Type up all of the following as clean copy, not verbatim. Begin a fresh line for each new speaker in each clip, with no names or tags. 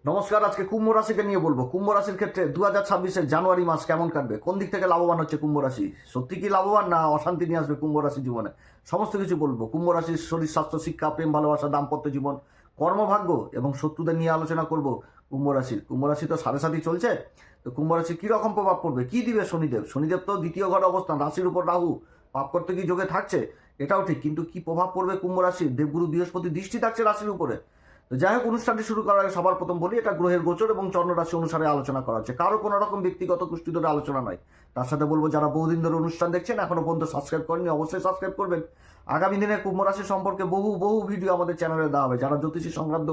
নমস্কার। আজকে কুম্ভ রাশিকে নিয়ে বলবো। কুম্ভ রাশির ক্ষেত্রে 2026-এর জানুয়ারি মাস কেমন কাটবে, কোন দিক থেকে লাভবান হচ্ছে কুম্ভ রাশি, সত্যি কি লাভবান না অশান্তি নিয়ে আসবে কুম্ভ রাশি জীবনে, সমস্ত কিছু বলবো। কুম্ভ রাশির শরীর স্বাস্থ্য, শিক্ষা, প্রেম, ভালোবাসা, দাম্পত্য জীবন, কর্মভাগ্য এবং শত্রুদের নিয়ে আলোচনা করব। কুম্ভ রাশি তো সাড়ে সাথী চলছে, তো কুম্ভ রাশি কীরকম প্রভাব পড়বে, কি দিবে শনিদেব। শনিদেব তো দ্বিতীয় ঘরে অবস্থান, রাশির উপর রাহু, পাপ করতে কি যোগে থাকছে, এটাও ঠিক, কিন্তু কি প্রভাব পড়বে কুম্ভ রাশির, দেবগুরু বৃহস্পতি দৃষ্টি থাকছে রাশির উপরে। তো যাই হোক, অনুষ্ঠানটি শুরু করার আগে সবার প্রথম বলি, এটা গ্রহের গোচর এবং চন্দ্ররাশি অনুসারে আলোচনা করা হচ্ছে, কারো কোনো রকম ব্যক্তিগত কুষ্টি ধরে আলোচনা নয়। তার সাথে বলবো, যারা বহুদিন ধরে অনুষ্ঠান দেখছেন এখনো পর্যন্ত সাবস্ক্রাইব করেননি, অবশ্যই সাবস্ক্রাইব করবেন। আগামী দিনে কুম্ভ রাশি সম্পর্কে বহু বহু ভিডিও আমাদের চ্যানেলে দেওয়া হবে। যারা জ্যোতিষী সংক্রান্ত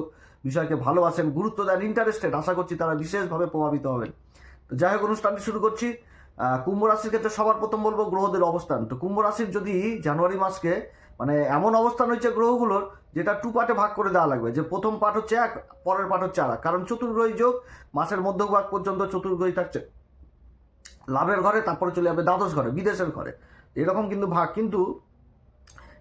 বিষয়কে ভালোবাসেন, গুরুত্ব দেন, ইন্টারেস্টেড, আশা করছি তারা বিশেষভাবে প্রভাবিত হবেন। তো যাই হোক, অনুষ্ঠানটি শুরু করছি। কুম্ভ রাশির ক্ষেত্রে সবার প্রথম বলবো গ্রহদের অবস্থান। তো কুম্ভ রাশির যদি জানুয়ারি মাসকে মানে এমন অবস্থান হচ্ছে গ্রহগুলোর, যেটা টু পার্টে ভাগ করে দেওয়া লাগবে, যে প্রথম পার্ট হচ্ছে এক, পরের পার্ট হচ্ছে আর। কারণ চতুর্গ্রহী যোগ, মাসের মধ্যভাগ পর্যন্ত চতুর্গ্রহী থাকছে লাভের ঘরে, তারপরে চলে যাবে দ্বাদশ ঘরে, বিদেশের ঘরে, এরকম কিন্তু ভাগ। কিন্তু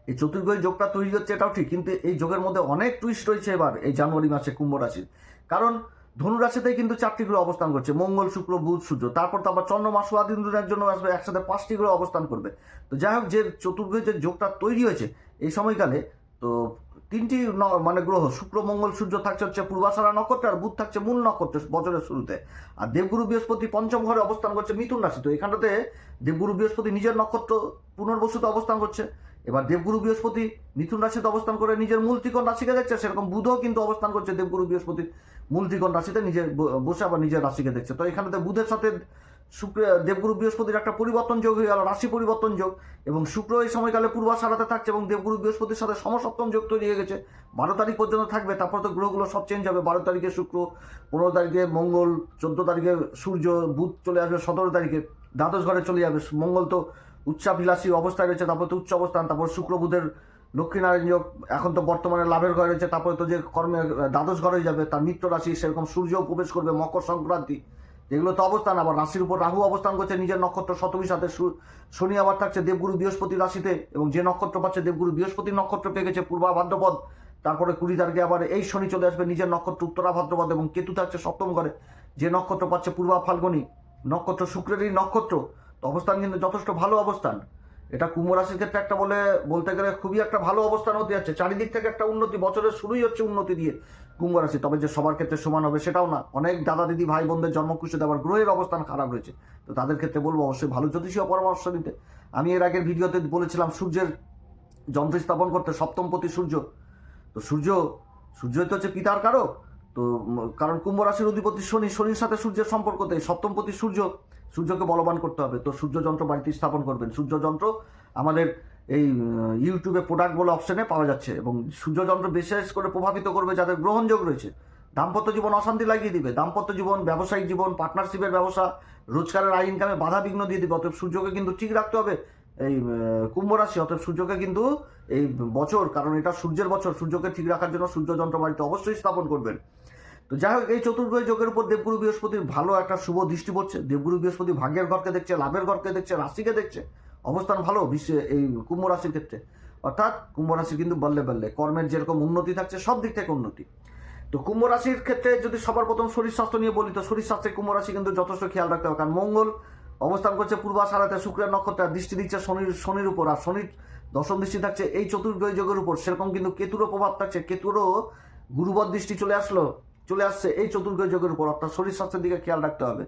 এই চতুর্গ্রহী যোগটা তৈরি হচ্ছে, এটাও ঠিক, কিন্তু এই যোগের মধ্যে অনেক টুইস্ট রয়েছে এবার এই জানুয়ারি মাসে কুম্ভ রাশির। কারণ ধনুরাশিতেই কিন্তু 4টি গ্রহ অবস্থান করছে, মঙ্গল, শুক্র, বুধ, সূর্য। তারপর তো আবার চন্দ্রমা স্বাধীন দিনের জন্য আসবে, একসাথে 5টি গ্রহ অবস্থান করবে। তো যাই হোক, যে চতুর্গ্রহী যে যোগটা তৈরি হয়েছে এই সময়কালে, তো 3টি মানে গ্রহ, শুক্র, মঙ্গল, সূর্য থাকছে হচ্ছে পূর্বাষাঢ়া নক্ষত্রে, আর বুধ থাকছে মূল নক্ষত্রে বছরের শুরুতে। আর দেবগুরু বৃহস্পতি পঞ্চম ঘরে অবস্থান করছে মিথুন রাশি। তো এখানটাতে দেবগুরু বৃহস্পতি নিজের নক্ষত্র পুনর্বসুতে অবস্থান করছে। এবার দেবগুরু বৃহস্পতি মিথুন রাশিতে অবস্থান করে নিজের মূল ত্রিকোণ রাশিকে দেখছে, সেরকম বুধও কিন্তু অবস্থান করছে দেবগুরু বৃহস্পতির মূল ত্রিকোণ রাশিতে, নিজের বসে আবার নিজের রাশিকে দেখছে। তো এখানেতে বুধের সাথে শুক্র, দেবগুরু বৃহস্পতির একটা পরিবর্তন যোগ হয়ে গেল, রাশি পরিবর্তন যোগ। এবং শুক্র এই সময়কালে পূর্বাষাঢ়াতে থাকছে এবং দেবগুরু বৃহস্পতির সাথে সমসপ্তম যোগ তৈরি হয়ে গেছে। 12 তারিখ পর্যন্ত থাকবে, তারপর তো গ্রহগুলো সব চেঞ্জ হবে। 12 তারিখে শুক্র, 15 তারিখে মঙ্গল, 14 তারিখে সূর্য, বুধ চলে আসবে 17 তারিখে দ্বাদশ ঘরে চলে যাবে। মঙ্গল তো উচ্চাভিলাষী অবস্থায় রয়েছে, তারপর তো উচ্চ অবস্থান, তারপর শুক্র বুধের লক্ষ্মীনারায়ণ যোগ এখন তো বর্তমানে লাভের ঘরে রয়েছে। তারপরে তো যে কর্মে দ্বাদশ ঘরে যাবে, তার নিত্য রাশি, সেরকম সূর্যও প্রবেশ করবে মকর সংক্রান্তি, এগুলো তো অবস্থান। আবার রাশির উপর রাহু অবস্থান করছে নিজের নক্ষত্র শতবীর সাথে। শনি আবার থাকছে দেবগুরু বৃহস্পতি রাশিতে, এবং যে নক্ষত্র পাচ্ছে দেবগুরু বৃহস্পতির নক্ষত্র পেয়ে গেছে পূর্বা ভাদ্রপদ। তারপরে 20 তারিখে আবার এই শনি চলে আসবে নিজের নক্ষত্র উত্তরা ভাদ্রপদ, এবং কেতু থাকছে সপ্তম ঘরে, যে নক্ষত্র পাচ্ছে পূর্বা ফাল্গুনী নক্ষত্র, শুক্রেরই নক্ষত্র। তো অবস্থান কিন্তু যথেষ্ট ভালো অবস্থান। এটা কুম্ভ রাশির ক্ষেত্রে একটা বলতে গেলে খুবই একটা ভালো অবস্থান হতে যাচ্ছে। চারিদিক থেকে একটা উন্নতি, বছরের শুরুই হচ্ছে উন্নতি দিয়ে কুম্ভ রাশি। তবে যে সবার ক্ষেত্রে সমান হবে সেটাও না, অনেক দাদা দিদি ভাই বোনদের জন্মকুষ্ঠিতে আবার গ্রহের অবস্থান খারাপ রয়েছে। তো তাদের ক্ষেত্রে বলবো অবশ্যই ভালো জ্যোতিষীয় পরামর্শ নিতে। আমি এর আগের ভিডিওতে বলেছিলাম সূর্যের যন্ত্র স্থাপন করতে, সপ্তমপতি সূর্য। তো সূর্যই তো হচ্ছে পিতার কারক। তো কারণ কুম্ভ রাশির অধিপতি শনি, শনির সাথে সূর্যের সম্পর্কতে সপ্তমপতি সূর্যকে বলবান করতে হবে। তো সূর্য যন্ত্র বাড়িতে স্থাপন করবেন। সূর্য যন্ত্র আমাদের এই ইউটিউবে প্রোডাক্ট বলে অপশনে পাওয়া যাচ্ছে, এবং সূর্য যন্ত্র বিশেষ করে প্রভাবিত করবে যাদের গ্রহণযোগ রয়েছে। দাম্পত্য জীবন অশান্তি লাগিয়ে দিবে, দাম্পত্য জীবন, ব্যবসায়িক জীবন, পার্টনারশিপের ব্যবসা, রোজগারের আয় ইনকামে বাধা বিঘ্ন দিয়ে দিবে। অতএব সূর্যকে কিন্তু ঠিক রাখতে হবে এই কুম্ভ রাশি। অতএব সূর্যকে কিন্তু এই বছর, কারণ এটা সূর্যের বছর, সূর্যকে ঠিক রাখার জন্য সূর্য যন্ত্র বাড়িতে অবশ্যই স্থাপন করবেন। তো যাই হোক, এই চতুর্গ্রহী যোগের উপর দেবগুরু বৃহস্পতির ভালো একটা শুভ দৃষ্টি পড়ছে। দেবগুরু বৃহস্পতি ভাগ্যের ঘরকে দেখছে, লাভের ঘরকে দেখছে, রাশিকে দেখছে, অবস্থান ভালো বিশ্বে এই কুম্ভ রাশির ক্ষেত্রে। অর্থাৎ কুম্ভ রাশি কিন্তু বললে কর্মের যেরকম উন্নতি থাকছে, সব দিক থেকে উন্নতি। তো কুম্ভ রাশির ক্ষেত্রে যদি সবার প্রথম শরীর স্বাস্থ্য নিয়ে বলি, তো শরীর স্বাস্থ্যে কুম্ভ রাশি কিন্তু যথেষ্ট খেয়াল রাখতে হবে। কারণ মঙ্গল অবস্থান করছে পূর্বাষাঢ়াতে শুক্রের নক্ষত্রে, দৃষ্টি দিচ্ছে শনির উপর, আর শনির দশম দৃষ্টি থাকছে এই চতুর্গ্রহী যোগের উপর। সেরকম কিন্তু কেতুরও প্রভাব থাকছে, কেতুরও গুরুবর দৃষ্টি চলে আসছে এই চতুর্গ্রহী যোগের উপর। অর্থাৎ শরীর স্বাস্থ্যের দিকে খেয়াল রাখতে হবে,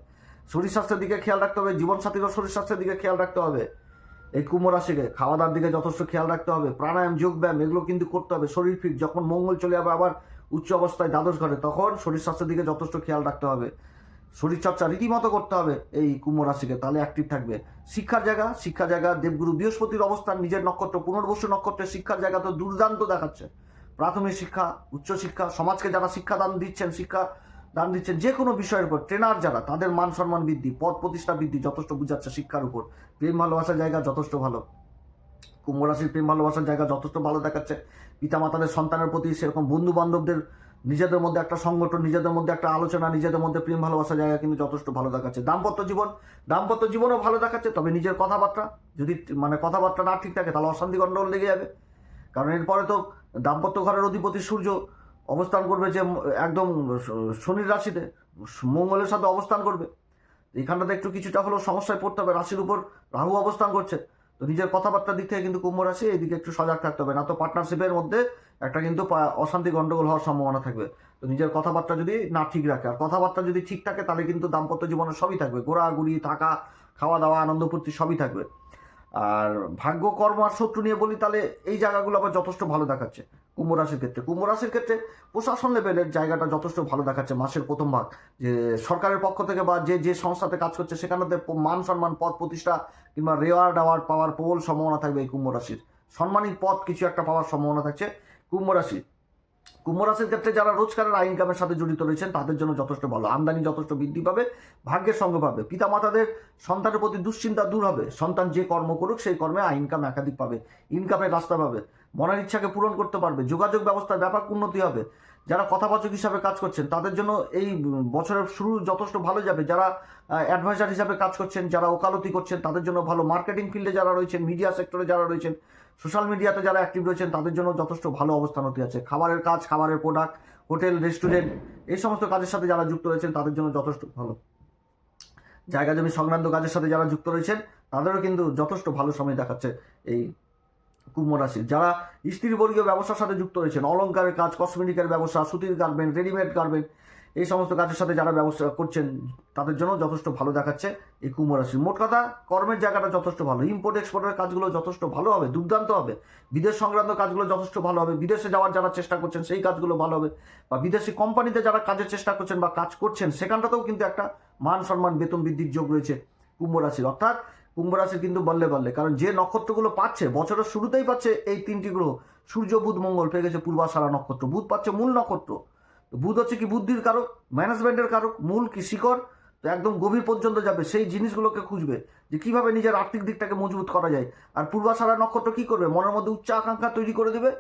শরীর স্বাস্থ্যের দিকে খেয়াল রাখতে হবে, জীবনসাথীরও শরীর স্বাস্থ্যের দিকে খেয়াল রাখতে হবে। এই কুম্ভ রাশিকে খাওয়া দাওয়ার দিকে যথেষ্ট খেয়াল রাখতে হবে, প্রাণায়াম, যোগব্যায়াম এগুলো কিন্তু করতে হবে। শরীর ফিট, যখন মঙ্গল চলে যাবে আবার উচ্চ অবস্থায় দ্বাদশ ঘরে, তখন শরীর স্বাস্থ্যের দিকে যথেষ্ট খেয়াল রাখতে হবে। শরীরচর্চা রীতিমতো করতে হবে এই কুম্ভ রাশিকে, তাহলে অ্যাক্টিভ থাকবে। শিক্ষার জায়গা দেবগুরু বৃহস্পতির অবস্থান নিজের নক্ষত্র পুনর্বসু নক্ষত্রের, শিক্ষার জায়গা তো দুর্দান্ত দেখাচ্ছে। প্রাথমিক শিক্ষা, উচ্চশিক্ষা, সমাজকে যারা শিক্ষা দান দিচ্ছেন যে কোনো বিষয়ের উপর, ট্রেনার যারা, তাদের মান সম্মান বৃদ্ধি, পদ প্রতিষ্ঠা বৃদ্ধি যথেষ্ট বুঝাচ্ছে শিক্ষার উপর। প্রেম ভালোবাসার জায়গা যথেষ্ট ভালো, কুম্ভ রাশির প্রেম ভালোবাসার জায়গা যথেষ্ট ভালো দেখাচ্ছে। পিতামাতাদের সন্তানের প্রতি, সেরকম বন্ধু বান্ধবদের, নিজেদের মধ্যে একটা সংগঠন, নিজেদের মধ্যে একটা আলোচনা, নিজেদের মধ্যে প্রেম ভালোবাসার জায়গা কিন্তু যথেষ্ট ভালো দেখাচ্ছে। দাম্পত্য জীবনও ভালো দেখাচ্ছে। তবে নিজের কথাবার্তা যদি কথাবার্তা না ঠিক থাকে, তাহলে অশান্তি গণ্ডগোল লেগে যাবে। কারণ এরপরে তো দাম্পত্য ঘরের অধিপতি সূর্য, অবস্থান করবে যে একদম শনির রাশিতে, মঙ্গলের সাথে অবস্থান করবে। এখানটাতে একটু কিছুটা হলেও সমস্যায় পড়তে হবে, রাশির উপর রাহু অবস্থান করছে। তো নিজের কথাবার্তার দিক থেকে কিন্তু কুম্ভ রাশি এইদিকে একটু সজাগ থাকতে হবে, না তো পার্টনারশিপের মধ্যে একটা কিন্তু অশান্তি গন্ডগোল হওয়ার সম্ভাবনা থাকবে। তো নিজের কথাবার্তা যদি না ঠিক রাখে, আর কথাবার্তা যদি ঠিক থাকে তাহলে কিন্তু দাম্পত্য জীবনে সবই থাকবে, ঘোরাঘুরি, থাকা, খাওয়া দাওয়া, আনন্দ ফুর্তি সবই থাকবে। আর ভাগ্য, কর্ম আর শত্রু নিয়ে বলি, তাহলে এই জায়গাগুলো আবার যথেষ্ট ভালো দেখাচ্ছে কুম্ভ রাশির ক্ষেত্রে। কুম্ভ রাশির ক্ষেত্রে প্রশাসন লেভেলের জায়গাটা যথেষ্ট ভালো দেখাচ্ছে মাসের প্রথম ভাগ, যে সরকারের পক্ষ থেকে বা যে যে সংস্থাতে কাজ করছে সেখানেতে মান সম্মান, পদ প্রতিষ্ঠা কিংবা রেওয়ার্ড অ্যাওয়ার্ড পাওয়ার প্রবল সম্ভাবনা থাকবে এই কুম্ভ রাশির। সম্মানিত পদ কিছু একটা পাওয়ার সম্ভাবনা থাকছে কুম্ভ রাশি। কুম্ভ রাশির ক্ষেত্রে যারা রোজগারের ইনকামের সাথে জড়িত রয়েছেন তাদের জন্য যথেষ্ট ভালো, আমদানি যথেষ্ট বৃদ্ধি পাবে, ভাগ্যের সঙ্গ পাবে। পিতামাতাদের সন্তানের প্রতি দুশ্চিন্তা দূর হবে, সন্তান যে কর্ম করুক সেই কর্মে ইনকাম একাধিক পাবে, ইনকামের রাস্তা পাবে, মনের ইচ্ছাকে পূরণ করতে পারবে, যোগাযোগ ব্যবস্থার ব্যাপক উন্নতি হবে। যারা কথাবাচক হিসাবে কাজ করছেন তাদের জন্য এই বছরের শুরু যথেষ্ট ভালো যাবে। যারা অ্যাডভাইজার হিসাবে কাজ করছেন, যারা ওকালতি করছেন তাদের জন্য ভালো, মার্কেটিং ফিল্ডে যারা রয়েছেন, মিডিয়া সেক্টরে যারা রয়েছেন, সোশ্যাল মিডিয়াতে যারা অ্যাক্টিভ রয়েছেন তাদের জন্য যথেষ্ট ভালো অবস্থান হতে আছে। খাবারের কাজ, খাবারের প্রোডাক্ট, হোটেল, রেস্টুরেন্ট, এই সমস্ত কাজের সাথে যারা যুক্ত রয়েছেন তাদের জন্য যথেষ্ট ভালো। জায়গা জমি সংক্রান্ত কাজের সাথে যারা যুক্ত রয়েছেন তাদেরও কিন্তু যথেষ্ট ভালো সময় দেখাচ্ছে এই কুম্ভ রাশির। যারা স্ত্রীবর্গীয় ব্যবসার সাথে যুক্ত রয়েছেন, অলংকারের কাজ, কসমেটিকের ব্যবসা, সুতির গার্মেন্ট, রেডিমেড গার্মেন্ট, এই সমস্ত কাজের সাথে যারা ব্যবসা করছেন তাদের জন্য যথেষ্ট ভালো দেখাচ্ছে এই কুম্ভ রাশি। মোট কথা কর্মের জায়গাটা যথেষ্ট ভালো, ইম্পোর্ট এক্সপোর্টের কাজগুলো যথেষ্ট ভালো হবে, দুর্দান্ত হবে। বিদেশ সংক্রান্ত কাজগুলো যথেষ্ট ভালো হবে, বিদেশে যাওয়ার যারা চেষ্টা করছেন সেই কাজগুলো ভালো হবে, বা বিদেশি কোম্পানিতে যারা কাজের চেষ্টা করছেন বা কাজ করছেন সেখানটাতেও কিন্তু একটা মান সম্মান, বেতন বৃদ্ধির যোগ রয়েছে কুম্ভ রাশির। অর্থাৎ কুম্ভ রাশি কিন্তু বললে বললে, কারণ যে নক্ষত্রগুলো পাচ্ছে বছরের শুরুতেই পাচ্ছে এই তিনটি গ্রহ, সূর্য, বুধ, মঙ্গল পেয়ে গেছে পূর্বাষাঢ়া নক্ষত্র। বুধ পাচ্ছে মূল নক্ষত্র, বুধ হচ্ছে কি বুদ্ধির কারক, ম্যানেজমেন্টের কারক, মূল কি শিকড়, তো একদম গভীর পর্যন্ত যাবে, সেই জিনিসগুলোকে খুঁজবে যে কিভাবে নিজের আর্থিক দিকটাকে মজবুত করা যায়। আর পূর্বাষাঢ়া নক্ষত্র কি করবে, মনের মধ্যে উচ্চ আকাঙ্ক্ষা তৈরি করে দেবে,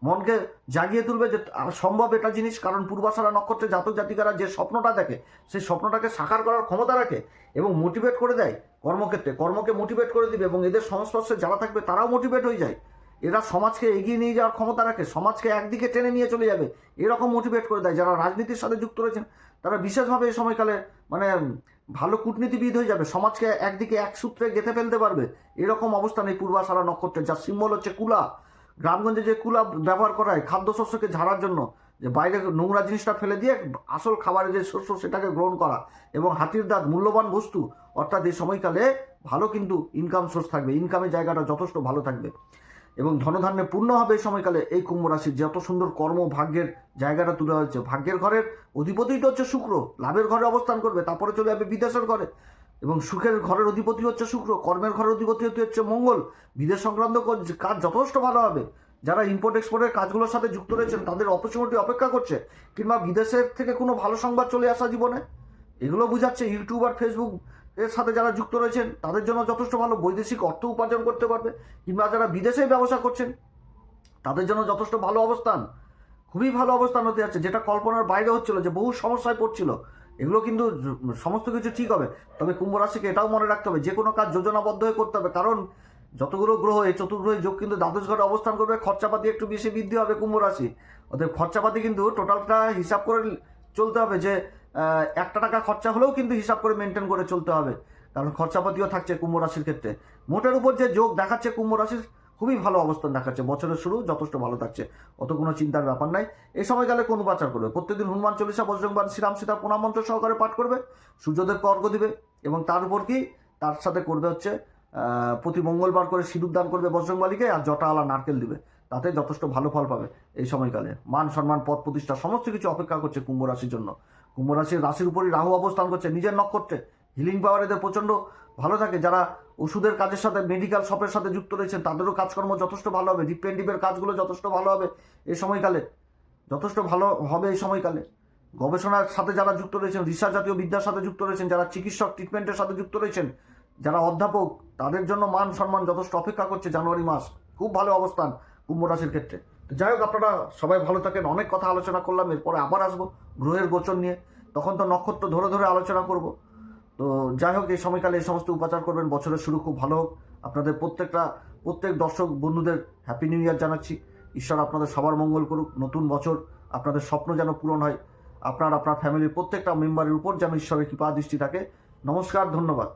মনকে জাগিয়ে তুলবে যে সম্ভব এটা জিনিস। কারণ পূর্বাষাঢ়া নক্ষত্রে জাতক জাতিকারা যে স্বপ্নটা দেখে সেই স্বপ্নটাকে সাকার করার ক্ষমতা রাখে এবং মোটিভেট করে দেয় কর্মক্ষেত্রে, কর্মকে মোটিভেট করে দিবে, এবং এদের সংস্পর্শে যারা থাকবে তারাও মোটিভেট হয়ে যায়। এরা সমাজকে এগিয়ে নিয়ে যাওয়ার ক্ষমতা রাখে, সমাজকে একদিকে টেনে নিয়ে চলে যাবে, এরকম মোটিভেট করে দেয়। যারা রাজনীতির সাথে যুক্ত রয়েছেন তারা বিশেষভাবে এই সময়কালে মানে ভালো কূটনীতিবিদ হয়ে যাবে, সমাজকে একদিকে এক সূত্রে গেঁথে ফেলতে পারবে, এরকম অবস্থান এই পূর্বাষাঢ়া নক্ষত্রের। যার সিম্বল হচ্ছে কুলা। গ্রামগঞ্জে যে কুলা ব্যবহার করা হয় খাদ্যশস্যকে ঝাড়ার জন্য, যে বাইরে নোংরা জিনিসটা ফেলে দিয়ে আসল খাবারের যে শস্য সেটাকে গ্রহণ করা, এবং হাতির দাঁত মূল্যবান বস্তু। অর্থাৎ এই সময়কালে ভালো কিন্তু ইনকাম সোর্স থাকবে, ইনকামের জায়গাটা যথেষ্ট ভালো থাকবে এবং ধনধান্যে পূর্ণ হবে এই সময়কালে। এই কুম্ভ রাশির যত সুন্দর কর্ম ভাগ্যের জায়গাটা তুলে হচ্ছে, ভাগ্যের ঘরের অধিপতিই তো হচ্ছে শুক্র, লাভের ঘরে অবস্থান করবে, তারপরে চলে যাবে বিদেশের ঘরে, এবং সুখের ঘরের অধিপতি হচ্ছে শুক্র, কর্মের ঘরের অধিপতি হচ্ছে মঙ্গল। বিদেশ সংক্রান্ত কাজ যথেষ্ট ভালো হবে। যারা ইম্পোর্ট এক্সপোর্টের কাজগুলোর সাথে যুক্ত রয়েছেন তাদের অপরচুনিটি অপেক্ষা করছে, কিংবা বিদেশের থেকে কোনো ভালো সংবাদ চলে আসা জীবনে, এগুলো বোঝাচ্ছে। ইউটিউব আর ফেসবুক এর সাথে যারা যুক্ত রয়েছেন তাদের জন্য যথেষ্ট ভালো, বৈদেশিক অর্থ উপার্জন করতে পারবে, কিংবা যারা বিদেশে ব্যবসা করছেন তাদের জন্য যথেষ্ট ভালো অবস্থান, খুবই ভালো অবস্থান হতে যাচ্ছে, যেটা কল্পনার বাইরে হচ্ছিল, যে বহু সমস্যায় পড়ছিল, এগুলো কিন্তু সমস্ত কিছু ঠিক হবে। তবে কুম্ভ রাশিকে এটাও মনে রাখতে হবে যে কোনো কাজ যোজনাবদ্ধ হয়ে করতে হবে, কারণ যতগুলো গ্রহ, এই চতুর্গ্রহী যোগ কিন্তু দ্বাদশ ঘরে অবস্থান করবে, খরচাপাতি একটু বেশি বৃদ্ধি হবে কুম্ভ রাশি। অতএব খরচাপাতি কিন্তু টোটালটা হিসাব করে চলতে হবে, যে একটা টাকা খরচা হলেও কিন্তু হিসাব করে মেনটেন করে চলতে হবে, কারণ খরচাপাতিও থাকছে কুম্ভ রাশির ক্ষেত্রে। মোটের উপর যে যোগ দেখাচ্ছে কুম্ভ রাশির, খুবই ভালো অবস্থান দেখাচ্ছে, বছরের শুরু যথেষ্ট ভালো থাকছে, অত কোনো চিন্তার ব্যাপার নাই। এই সময়কালে কোন উপাচার করবে, প্রত্যেকদিন হনুমান চল্লিশা, বজরংবাণ, শ্রীরাম সীতা প্রণাম মন্ত্র সহকারে পাঠ করবে, সূর্যদেবকে অর্ঘ্য দিবে, এবং তার উপর কি তার সাথে করবে হচ্ছে প্রতি মঙ্গলবার করে সিঁদুর দান করবে বজরংবলীকে, আর জটা আলা নারকেল দিবে, তাতে যথেষ্ট ভালো ফল পাবে। এই সময়কালে মান সম্মান, পদ প্রতিষ্ঠা সমস্ত কিছু অপেক্ষা করছে কুম্ভ রাশির জন্য। কুম্ভ রাশির উপরই রাহু অবস্থান করছে নিজের নক্ষত্রে, হিলিং পাওয়ার এদের প্রচণ্ড ভালো থাকে। যারা ওষুধের কাজের সাথে, মেডিকেল শপের সাথে যুক্ত রয়েছেন তাদেরও কাজকর্ম যথেষ্ট ভালো হবে, ডিপেন্ডিভের কাজগুলো যথেষ্ট ভালো হবে এই সময়কালে, যথেষ্ট ভালো হবে এই সময়কালে। গবেষণার সাথে যারা যুক্ত রয়েছেন, রিসার্চ জাতীয় বিদ্যার সাথে যুক্ত রয়েছেন, যারা চিকিৎসক ট্রিটমেন্টের সাথে যুক্ত রয়েছেন, যারা অধ্যাপক, তাদের জন্য মান সম্মান যথেষ্ট অপেক্ষা করছে জানুয়ারি মাস, খুব ভালো অবস্থান কুম্ভ রাশির ক্ষেত্রে। তো যাই হোক, আপনারা সবাই ভালো থাকেন। অনেক কথা আলোচনা করলাম, এরপরে আবার আসবো গ্রহের গোচর নিয়ে, তখন তো নক্ষত্র ধরে ধরে আলোচনা করব। তো যাই হোক, এই সময়কালে এই সমস্ত উপাচার করবেন, বছরের শুরু খুব ভালো হোক। আপনাদের প্রত্যেক দর্শক বন্ধুদের হ্যাপি নিউ ইয়ার জানাচ্ছি। ঈশ্বর আপনাদের সবার মঙ্গল করুক, নতুন বছর আপনাদের স্বপ্ন যেন পূরণ হয়, আপনার ফ্যামিলির প্রত্যেকটা মেম্বারের উপর যেন ঈশ্বরের কৃপা দৃষ্টি থাকে। নমস্কার, ধন্যবাদ।